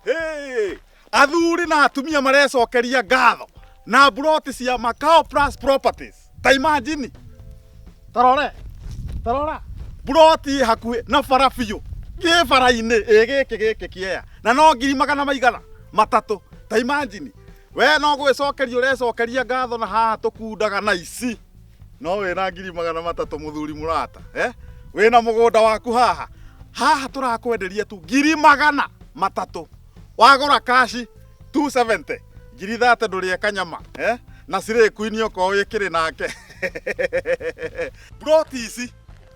Hey, athuri na atumia marecokeria ngatho na buroti cia Macao Plus Properties. Ta imagine. Tarora. Buroti hakuhi na bara biũ. Gĩ bara-inĩ gĩkĩ kĩea. Na no 200,000 matatu. Ta imagine. We no gwĩcokeria ũrecokeria ngatho na haha tũkundaga na ici. No wĩna 300,000 mũthuri mũrata. Wĩna mũgũnda waku haha. Haha tũrakwenderia tu 300,000. Wagora kashi 270. Ngiri 30 ndũrĩe kanyama. Na cirĩ kuinio ko wĩkĩrĩ nake. Broti ici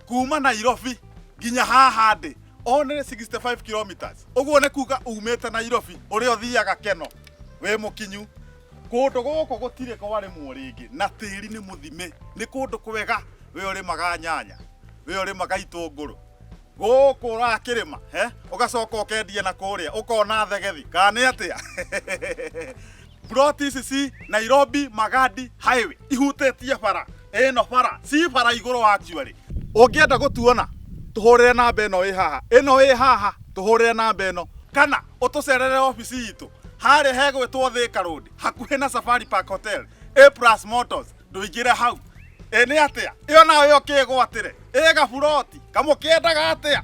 kuma Nairobi nginya haha ndĩ. Only 65 kilometers. Ũguo nĩ kuga umĩte Nairobi ũrĩa ũthiaga Keno. We mũkinyu. Kũndũ gũkũ gũtirĩ kwarĩmwo rĩngĩ na tĩri nĩ mũthime. Nĩ kũndũ kwega. We ũrĩmaga nyanya. We ũrĩmaga itũngũrũ. Gũkũ ũrakĩrĩma, ũgacoka ũkendia na kũrĩa, ũkona thegethi. Kana nĩ atĩa? Broti ici ci Nairobi Magadi Highway. Ihutĩtie bara. Ĩno bara. Ci bara igũrũ actually. Ũngĩenda gũtuona, tũhũrĩre namba ĩno ĩ haha. Ĩno ĩ haha, tũhũrĩre namba ĩno. Kana ũtũcerere ofici itũ. Harĩa hegwĩtwo Thika Road, hakuhĩ na Safari Park Hotel. A+ Motors, ndũingĩre hau. Nĩ atĩa? Ĩyo nayo ĩyo kĩgwatĩre. Ĩga buroti. Kamũkĩendaga atĩa?